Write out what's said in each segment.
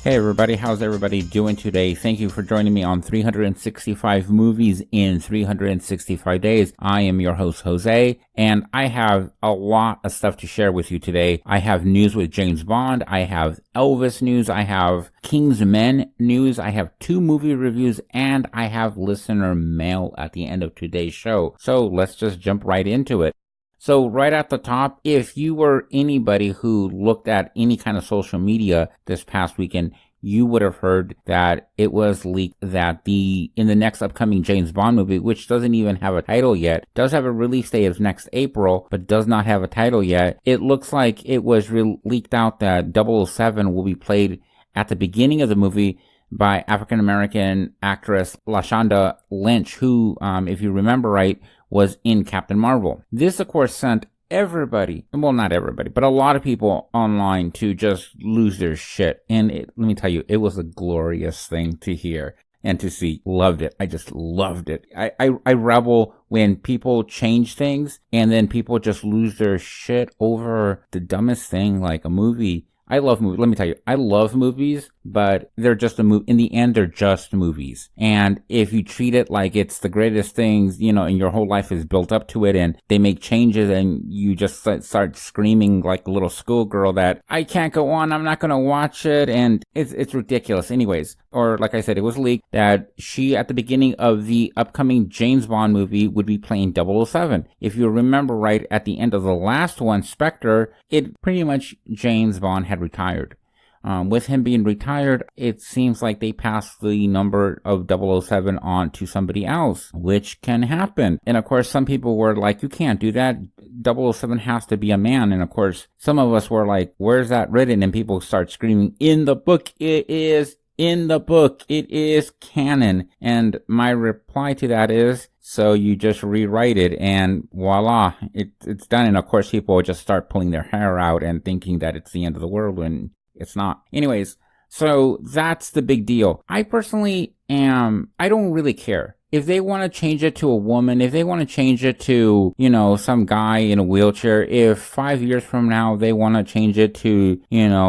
Hey everybody, how's everybody doing today? Thank you for joining me on 365 Movies in 365 Days. I am your host, Jose, and I have a lot of stuff to share with you today. I have news with James Bond, I have Elvis news, I have King's Men news, I have 2 movie reviews, and I have listener mail at the end of today's show. So let's just jump right into it. So right at the top, if you were anybody who looked at any kind of social media this past weekend, you would have heard that it was leaked that in the next upcoming James Bond movie, which doesn't even have a title yet, does have a release date of next April, but does not have a title yet. It looks like it was leaked out that 007 will be played at the beginning of the movie by African-American actress Lashana Lynch, who, if you remember right, was in Captain Marvel. This, of course, sent everybody, well, not everybody, but a lot of people online to just lose their shit. And let me tell you, it was a glorious thing to hear and to see. Loved it. I just loved it. I revel when people change things and then people just lose their shit over the dumbest thing like a movie. I love movies. Let me tell you, I love movies, but they're just a movie. In the end, they're just movies. And if you treat it like it's the greatest things, and your whole life is built up to it, and they make changes and you just start screaming like a little schoolgirl that I can't go on, I'm not going to watch it, and it's ridiculous. Anyways, or like I said, it was leaked that she, at the beginning of the upcoming James Bond movie, would be playing 007. If you remember right, at the end of the last one, Spectre, it pretty much James Bond had retired. With him being retired, it seems like they passed the number of 007 on to somebody else, which can happen. And of course, some people were like, you can't do that. 007 has to be a man. And of course, some of us were like, where's that written? And people start screaming, in the book, it is. In the book, it is canon. And my reply to that is, so you just rewrite it and voila, it's done. And of course, people will just start pulling their hair out and thinking that it's the end of the world when it's not. Anyways, so that's the big deal. I personally I don't really care. If they want to change it to a woman, if they want to change it to, some guy in a wheelchair, if 5 years from now they want to change it to,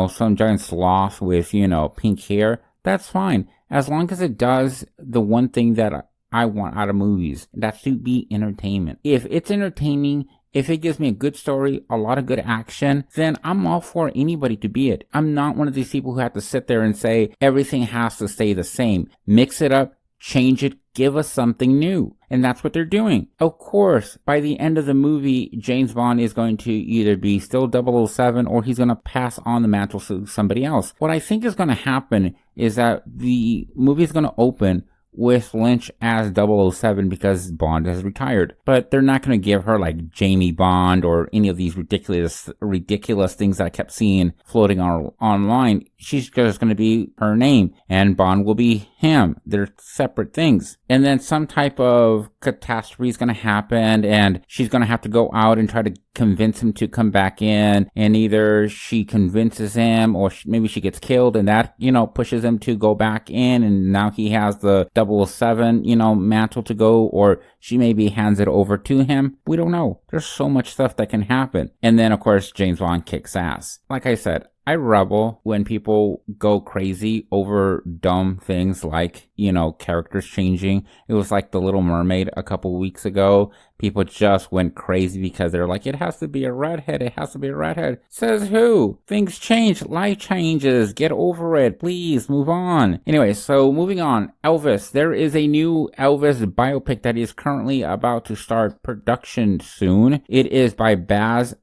some giant sloth with, pink hair, that's fine. As long as it does the one thing that I want out of movies, that's to be entertainment. If it's entertaining, if it gives me a good story, a lot of good action, then I'm all for anybody to be it. I'm not one of these people who have to sit there and say everything has to stay the same. Mix it up, change it, give us something new. And that's what they're doing. Of course, by the end of the movie, James Bond is going to either be still 007 or he's going to pass on the mantle to somebody else. What I think is going to happen is that the movie is going to open with Lynch as 007 because Bond has retired. But they're not going to give her like Jamie Bond or any of these ridiculous things that I kept seeing floating online. She's just going to be her name and Bond will be him. They're separate things. And then some type of catastrophe is going to happen and she's going to have to go out and try to convince him to come back in, and either she convinces him or maybe she gets killed and that, pushes him to go back in, and now he has the 007, mantle to go, or she maybe hands it over to him. We don't know. There's so much stuff that can happen. And then of course, James Bond kicks ass. Like I said, I rebel when people go crazy over dumb things like, characters changing. It was like The Little Mermaid a couple weeks ago. People just went crazy because they're like, it has to be a redhead. It has to be a redhead. Says who? Things change. Life changes. Get over it. Please move on. Anyway, so moving on. Elvis. There is a new Elvis biopic that is currently about to start production soon. It is by Baz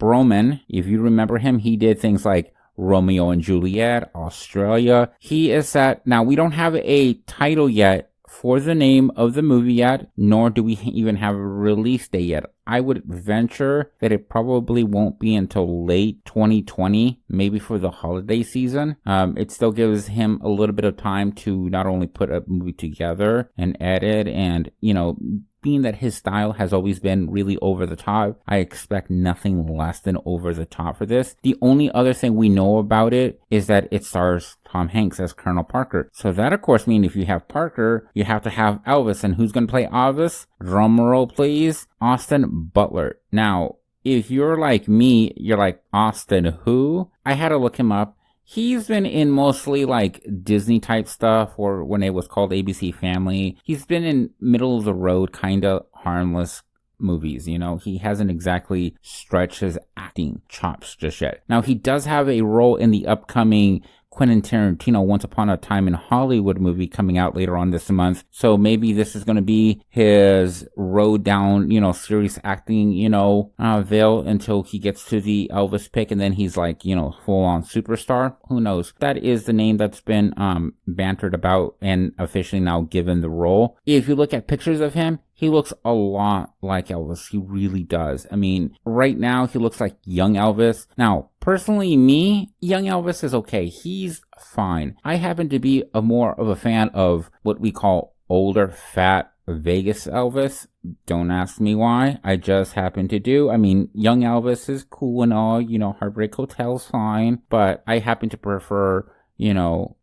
Buhrman. If you remember him, he did things like Romeo and Juliet, Australia. He is set. Now, we don't have a title yet for the name of the movie yet, nor do we even have a release date yet. I would venture that it probably won't be until late 2020, maybe for the holiday season. It still gives him a little bit of time to not only put a movie together and edit and, being that his style has always been really over the top, I expect nothing less than over the top for this. The only other thing we know about it is that it stars Tom Hanks as Colonel Parker. So that, of course, means if you have Parker, you have to have Elvis. And who's going to play Elvis? Drum roll, please. Austin Butler. Now, if you're like me, you're like, Austin who? I had to look him up. He's been in mostly like Disney type stuff, or when it was called ABC Family. He's been in middle of the road, kind of harmless movies. He hasn't exactly stretched his acting chops just yet. Now, he does have a role in the upcoming Quentin Tarantino Once Upon a Time in Hollywood movie coming out later on this month. So maybe this is going to be his road down, serious acting, veil until he gets to the Elvis pick, and then he's like, full on superstar. Who knows? That is the name that's been bantered about and officially now given the role. If you look at pictures of him, he looks a lot like Elvis. He really does. I mean, right now he looks like young Elvis. Now, personally, young Elvis is okay. He's fine. I happen to be more of a fan of what we call older, fat Vegas Elvis. Don't ask me why. I just happen to do. I mean, young Elvis is cool and all. Heartbreak Hotel's fine. But I happen to prefer,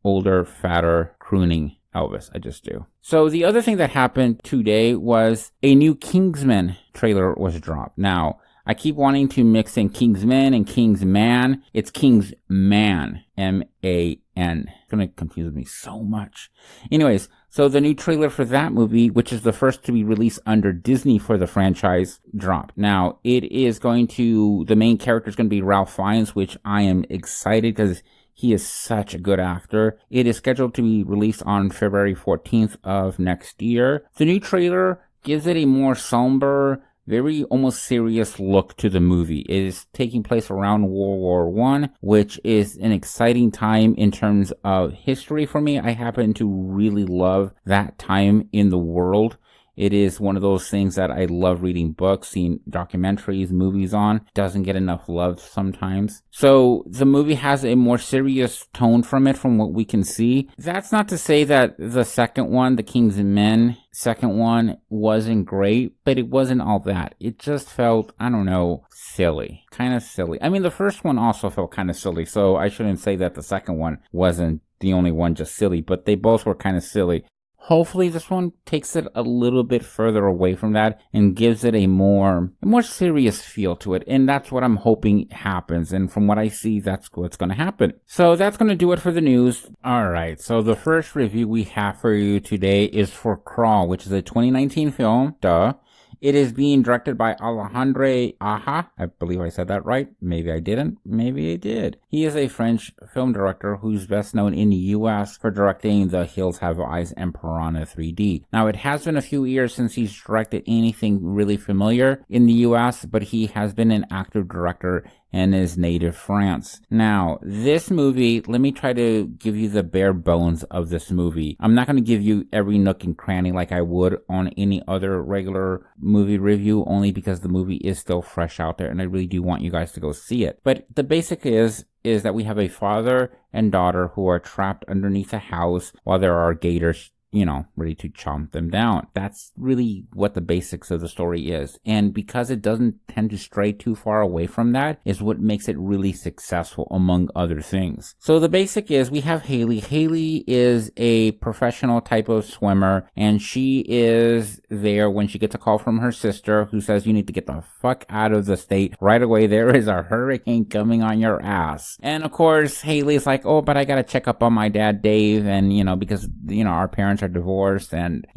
older, fatter, crooning Elvis. I just do. So the other thing that happened today was a new Kingsman trailer was dropped. Now, I keep wanting to mix in Kingsman and Kingsman. It's Kingsman, M-A-N. It's going to confuse me so much. Anyways, so the new trailer for that movie, which is the first to be released under Disney for the franchise, dropped. Now, the main character is going to be Ralph Fiennes, which I am excited because he is such a good actor. It is scheduled to be released on February 14th of next year. The new trailer gives it a more somber, very almost serious look to the movie. It is taking place around World War I, which is an exciting time in terms of history for me. I happen to really love that time in the world. It is one of those things that I love reading books, seeing documentaries, movies on. Doesn't get enough love sometimes. So the movie has a more serious tone from it from what we can see. That's not to say that the second one, the Kingsman second one, wasn't great, but it wasn't all that. It just felt, I don't know, silly. Kind of silly. I mean, the first one also felt kind of silly, so I shouldn't say that the second one wasn't the only one just silly, but they both were kind of silly. Hopefully this one takes it a little bit further away from that and gives it a more serious feel to it. And that's what I'm hoping happens. And from what I see, that's what's going to happen. So that's going to do it for the news. All right. So the first review we have for you today is for Crawl, which is a 2019 film. Duh. It is being directed by Alejandro Aja. I believe I said that right. Maybe I didn't. Maybe I did. He is a French film director who's best known in the U.S. for directing The Hills Have Eyes and Piranha 3D. Now, it has been a few years since he's directed anything really familiar in the U.S., but he has been an active director in his native France. Now, this movie, let me try to give you the bare bones of this movie. I'm not going to give you every nook and cranny like I would on any other regular movie review, only because the movie is still fresh out there and I really do want you guys to go see it. But the basic is that we have a father and daughter who are trapped underneath a house while there are gators ready to chomp them down. That's really what the basics of the story is. And because it doesn't tend to stray too far away from that is what makes it really successful, among other things. So the basic is we have Haley. Haley is a professional type of swimmer, and she is there when she gets a call from her sister who says, you need to get the fuck out of the state right away. There is a hurricane coming on your ass. And of course, Haley's like, oh, but I gotta check up on my dad, Dave, and because our parents are divorced and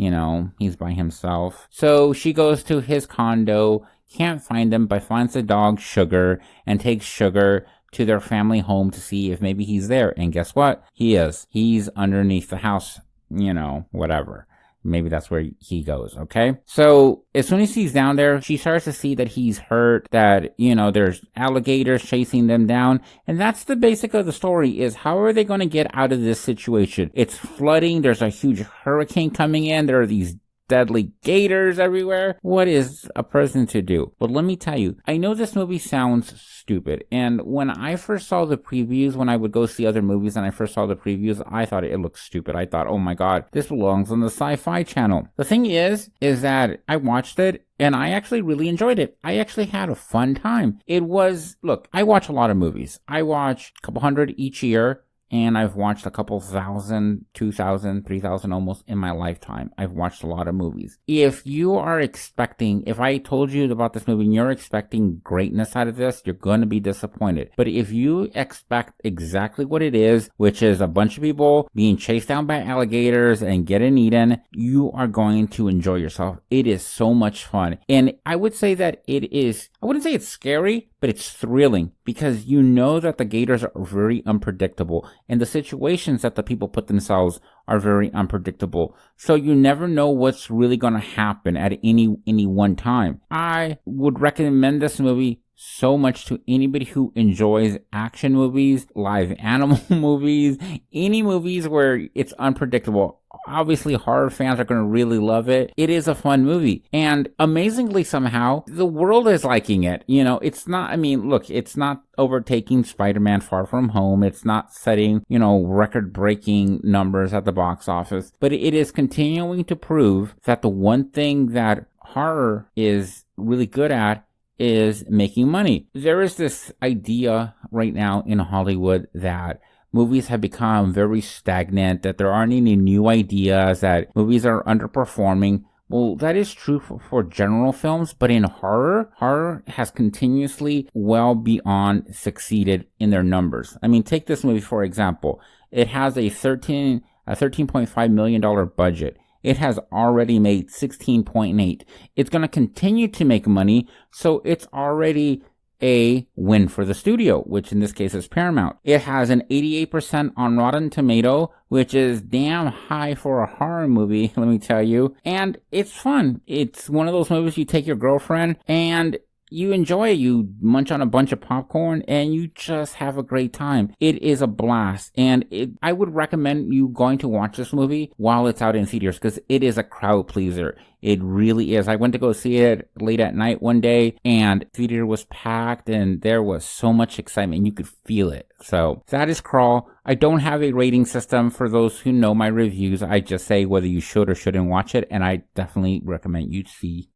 he's by himself. So she goes to his condo, can't find him, but finds the dog Sugar and takes Sugar to their family home to see if maybe he's there. And guess what? He's underneath the house, whatever. Maybe that's where he goes, okay? So as soon as he's down there, she starts to see that he's hurt, that, there's alligators chasing them down. And that's the basic of the story, is how are they going to get out of this situation? It's flooding. There's a huge hurricane coming in. There are these deadly gators everywhere. What is a person to do? But let me tell you, I know this movie sounds stupid. And when I first saw the previews, when I would go see other movies and I first saw the previews, I thought it looked stupid. I thought, oh my God, this belongs on the Sci-Fi Channel. The thing is that I watched it and I actually really enjoyed it. I actually had a fun time. Look, I watch a lot of movies. I watch a couple hundred each year. and I've watched a couple thousand, 2,000, 3,000 almost in my lifetime. I've watched a lot of movies. If I told you about this movie and you're expecting greatness out of this, you're going to be disappointed. But if you expect exactly what it is, which is a bunch of people being chased down by alligators and getting eaten, you are going to enjoy yourself. It is so much fun. And I would say that I wouldn't say it's scary, but it's thrilling because you know that the gators are very unpredictable and the situations that the people put themselves are very unpredictable. So you never know what's really going to happen at any one time. I would recommend this movie so much to anybody who enjoys action movies, live animal movies, any movies where it's unpredictable. Obviously, horror fans are going to really love it. It is a fun movie. And amazingly, somehow, the world is liking it. It's not overtaking Spider-Man Far From Home. It's not setting, record-breaking numbers at the box office. But it is continuing to prove that the one thing that horror is really good at is making money. There is this idea right now in Hollywood that movies have become very stagnant, that there aren't any new ideas, that movies are underperforming. Well, that is true for general films, but in horror has continuously well beyond succeeded in their numbers. I mean, take this movie for example. It has a $13.5 million budget. It has already made 16.8. It's going to continue to make money, so it's already a win for the studio, which in this case is Paramount. It has an 88% on Rotten Tomato, which is damn high for a horror movie, let me tell you. And it's fun. It's one of those movies you take your girlfriend and you enjoy it. You munch on a bunch of popcorn and you just have a great time. It is a blast. And I would recommend you going to watch this movie while it's out in theaters because it is a crowd pleaser. It really is. I went to go see it late at night one day and theater was packed and there was so much excitement. You could feel it. So that is Crawl. I don't have a rating system for those who know my reviews. I just say whether you should or shouldn't watch it. And I definitely recommend you see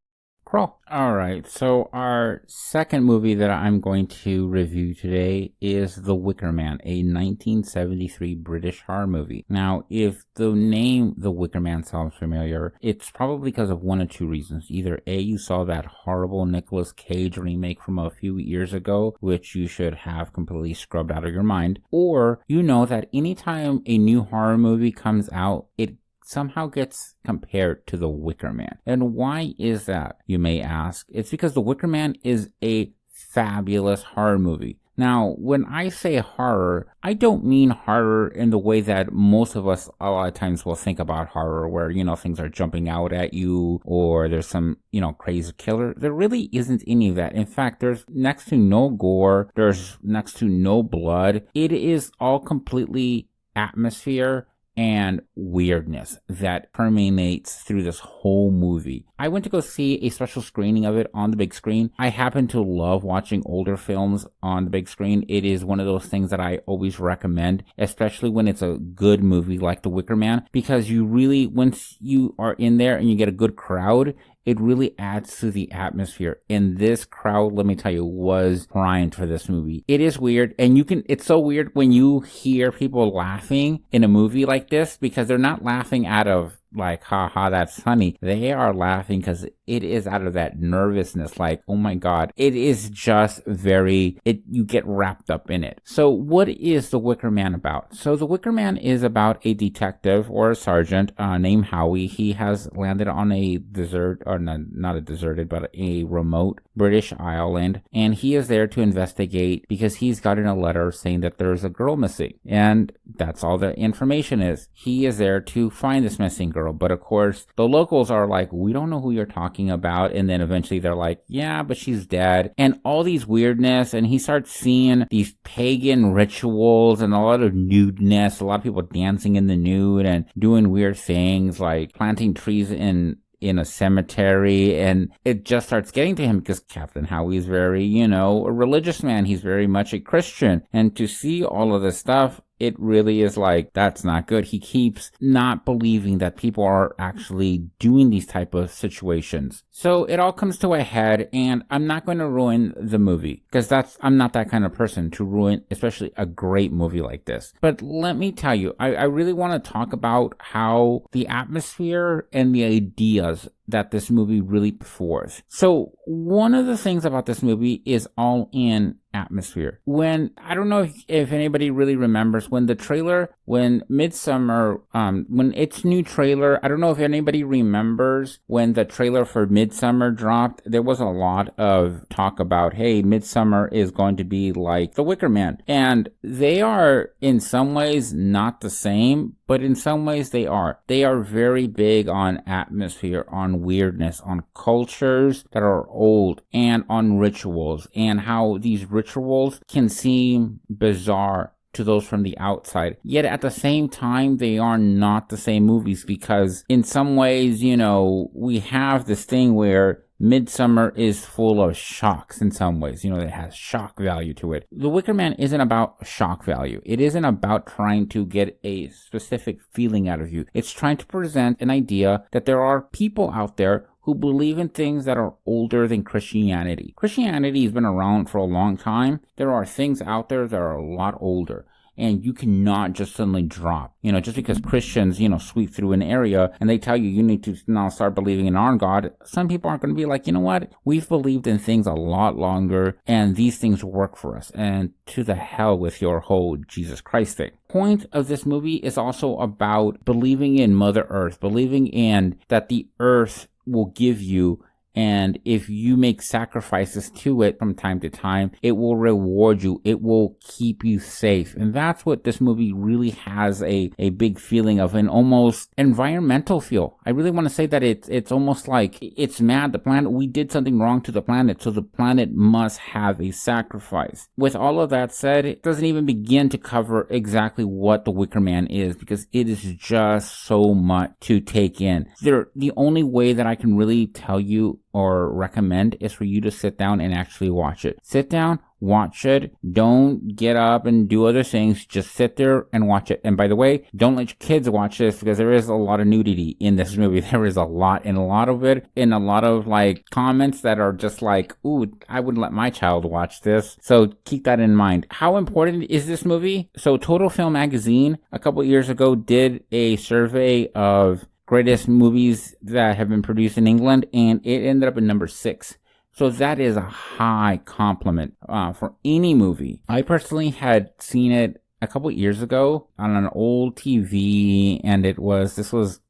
Crawl. Alright, so our second movie that I'm going to review today is The Wicker Man, a 1973 British horror movie. Now, if the name The Wicker Man sounds familiar, it's probably because of one of two reasons. Either A, you saw that horrible Nicolas Cage remake from a few years ago, which you should have completely scrubbed out of your mind, or you know that anytime a new horror movie comes out, it somehow gets compared to The Wicker Man. And why is that, you may ask? It's because The Wicker Man is a fabulous horror movie. Now, when I say horror, I don't mean horror in the way that most of us a lot of times will think about horror, where, things are jumping out at you or there's some, crazy killer. There really isn't any of that. In fact, there's next to no gore. There's next to no blood. It is all completely atmosphere and weirdness that permeates through this whole movie. I went to go see a special screening of it on the big screen. I happen to love watching older films on the big screen. It is one of those things that I always recommend, especially when it's a good movie like The Wicker Man, because you really, once you are in there and you get a good crowd, it really adds to the atmosphere. And this crowd, let me tell you, was primed for this movie. It is weird. And it's so weird when you hear people laughing in a movie like this, because they're not laughing out of like, haha, that's funny. They are laughing because it is out of that nervousness, like, oh my God. It is just you get wrapped up in it. So what is The Wicker Man about? So The Wicker Man is about a detective or a sergeant named Howie. He has landed on a desert, or not a deserted, but a remote British island. And he is there to investigate because he's gotten a letter saying that there's a girl missing. And that's all the information is. He is there to find this missing girl. But of course, the locals are like, we don't know who you're talking about. And then eventually they're like, yeah, but she's dead. And all these weirdness. And he starts seeing these pagan rituals and a lot of nudeness. A lot of people dancing in the nude and doing weird things like planting trees in a cemetery, and it just starts getting to him because Captain Howie is very, a religious man. He's very much a Christian. And to see all of this stuff, it really is like, that's not good. He keeps not believing that people are actually doing these type of situations. So it all comes to a head, and I'm not going to ruin the movie because I'm not that kind of person to ruin, especially a great movie like this. But let me tell you, I really want to talk about how the atmosphere and the ideas that this movie really put forth. So one of the things about this movie is all in atmosphere. I don't know if anybody really remembers when Midsummer, when its new trailer, I don't know if anybody remembers when the trailer for Midsummer dropped, there was a lot of talk about, hey, Midsummer is going to be like the Wicker Man. And they are in some ways not the same, but in some ways they are. They are very big on atmosphere, on weirdness, on cultures that are old, and on rituals, and how these rituals can seem bizarre to those from the outside. Yet at the same time, they are not the same movies, because in some ways, we have this thing where Midsummer is full of shocks in some ways. It has shock value to it. The Wicker Man isn't about shock value. It isn't about trying to get a specific feeling out of you. It's trying to present an idea that there are people out there who believe in things that are older than Christianity. Christianity has been around for a long time. There are things out there that are a lot older. And you cannot just suddenly drop. Just because Christians, sweep through an area and they tell you need to now start believing in our God, some people aren't going to be like, you know what? We've believed in things a lot longer and these things work for us. And to the hell with your whole Jesus Christ thing. Point of this movie is also about believing in Mother Earth, believing in that the earth will give you, and if you make sacrifices to it from time to time, it will reward you. It will keep you safe. And that's what this movie really has a big feeling of, an almost environmental feel. I really want to say that it's almost like it's mad. The planet, we did something wrong to the planet, so the planet must have a sacrifice. With all of that said, it doesn't even begin to cover exactly what the Wicker Man is, because it is just so much to take in. The only way that I can really tell you or recommend is for you to sit down and actually watch it. Sit down, watch it. Don't get up and do other things. Just sit there and watch it. And by the way, don't let your kids watch this, because there is a lot of nudity in this movie. There is a lot, and a lot of it in a lot of comments that are just like, ooh, I wouldn't let my child watch this. So keep that in mind. How important is this movie? So Total Film Magazine a couple years ago did a survey of greatest movies that have been produced in England, and it ended up at number 6. So that is a high compliment for any movie. I personally had seen it a couple years ago on an old TV, and this was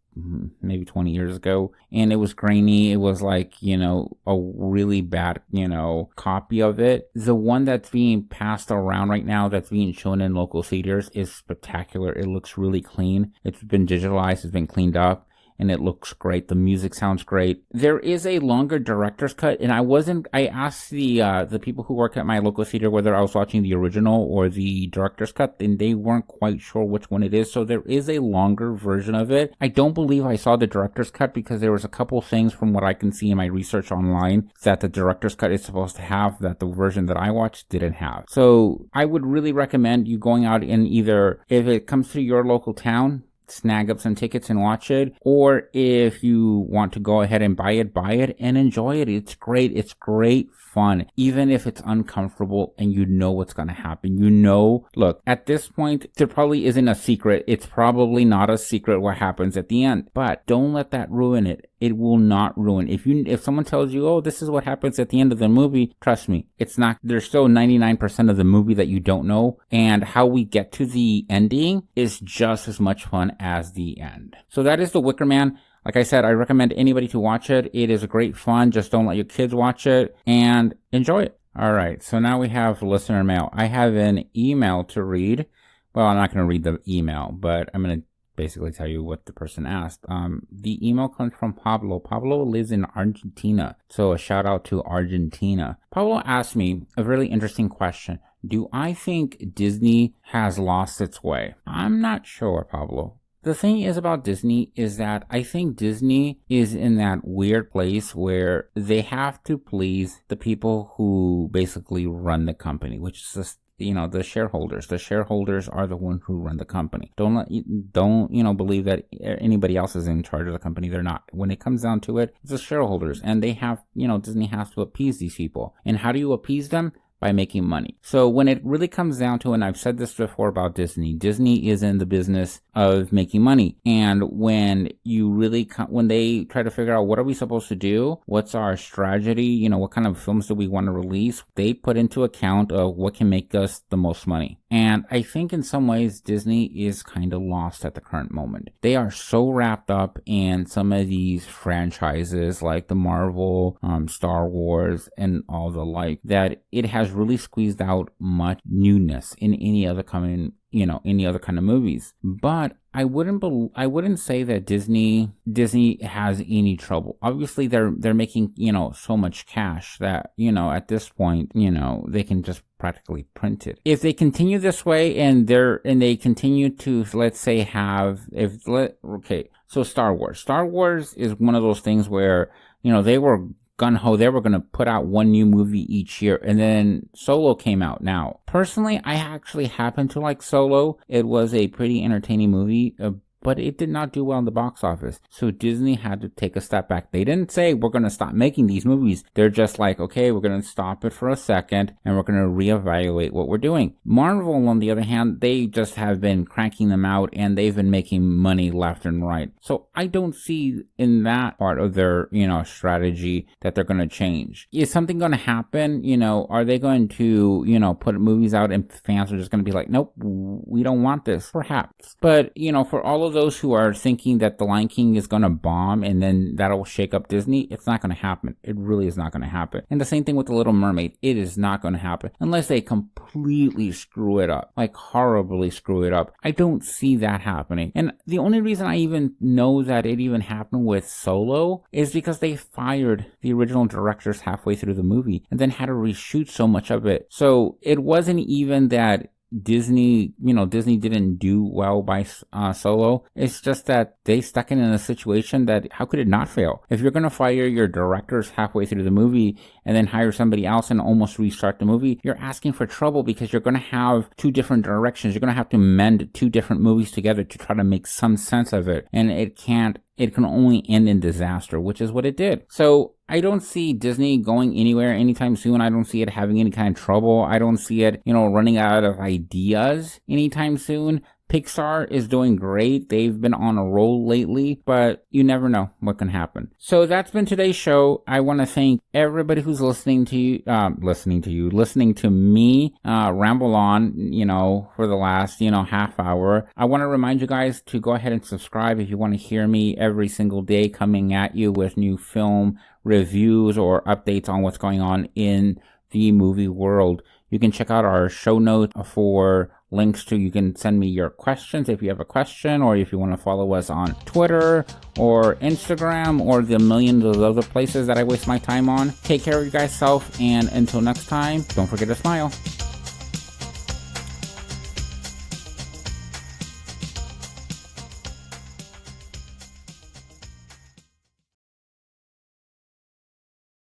maybe 20 years ago, and it was grainy. It was a really bad, copy of it. The one that's being passed around right now, that's being shown in local theaters, is spectacular. It looks really clean. It's been digitalized, it's been cleaned up, and it looks great. The music sounds great. There is a longer director's cut, and I asked the people who work at my local theater whether I was watching the original or the director's cut, and they weren't quite sure which one it is. So there is a longer version of it. I don't believe I saw the director's cut, because there was a couple things from what I can see in my research online that the director's cut is supposed to have that the version that I watched didn't have. So I would really recommend you going out and either, if it comes to your local town, snag up some tickets and watch it, or if you want to go ahead and buy it and enjoy it. It's great fun, even if it's uncomfortable and you know what's going to happen. Look, at this point, there probably isn't a secret. It's probably not a secret what happens at the end, but don't let that ruin it. It will not ruin. If someone tells you, oh, this is what happens at the end of the movie, trust me, it's not. There's still 99% of the movie that you don't know, and how we get to the ending is just as much fun as the end. So that is The Wicker Man. Like I said, I recommend anybody to watch it. It is great fun. Just don't let your kids watch it, and enjoy it. All right, so now we have listener mail. I have an email to read. Well, I'm not going to read the email, but I'm going to basically tell you what the person asked. The email comes from Pablo. Pablo lives in Argentina, so a shout out to Argentina. Pablo asked me a really interesting question. Do I think Disney has lost its way? I'm not sure, Pablo. The thing is about Disney is that I think Disney is in that weird place where they have to please the people who basically run the company, which is the shareholders. The shareholders are the ones who run the company. Don't believe that anybody else is in charge of the company. They're not. When it comes down to it, it's the shareholders, and they have, Disney has to appease these people. And how do you appease them? By making money. So when it really comes down to, and I've said this before about Disney is in the business of making money. And when when they try to figure out what are we supposed to do, what's our strategy, what kind of films do we want to release, they put into account of what can make us the most money. And I think in some ways Disney is kind of lost at the current moment. They are so wrapped up in some of these franchises like the Marvel, Star Wars, and all the like, that it has really squeezed out much newness in any other kind of movies. But I wouldn't say that Disney has any trouble. Obviously they're making, so much cash that, at this point, they can just practically print it. If they continue this way and they continue to, let's say, so Star Wars is one of those things where, they were gung-ho, they were going to put out one new movie each year, and then Solo came out. Now, personally, I actually happen to like Solo. It was a pretty entertaining movie, but it did not do well in the box office. So Disney had to take a step back. They didn't say we're going to stop making these movies. They're just like, okay, we're going to stop it for a second and we're going to reevaluate what we're doing. Marvel, on the other hand, they just have been cranking them out and they've been making money left and right. So I don't see in that part of their, strategy that they're going to change. Is something going to happen? Are they going to, put movies out and fans are just going to be like, nope, we don't want this? Perhaps. But, for all of those who are thinking that The Lion King is going to bomb and then that'll shake up Disney, it's not going to happen. It really is not going to happen. And the same thing with The Little Mermaid. It is not going to happen unless they completely screw it up, like horribly screw it up. I don't see that happening. And the only reason I even know that it even happened with Solo is because they fired the original directors halfway through the movie and then had to reshoot so much of it. So it wasn't even that Disney didn't do well by Solo. It's just that they stuck it in a situation that how could it not fail? If you're going to fire your directors halfway through the movie and then hire somebody else and almost restart the movie, you're asking for trouble because you're going to have two different directions. You're going to have to mend two different movies together to try to make some sense of it. And it can only end in disaster, which is what it did. So I don't see Disney going anywhere anytime soon. I don't see it having any kind of trouble. I don't see it, running out of ideas anytime soon. Pixar is doing great. They've been on a roll lately, but you never know what can happen. So that's been today's show. I want to thank everybody who's listening to me ramble on, for the last, half hour. I want to remind you guys to go ahead and subscribe if you want to hear me every single day coming at you with new film reviews or updates on what's going on in the movie world. You can check out our show notes for links to, you can send me your questions if you have a question, or if you want to follow us on Twitter or Instagram or the millions of other places that I waste my time on. Take care of you guys self, and until next time, don't forget to smile.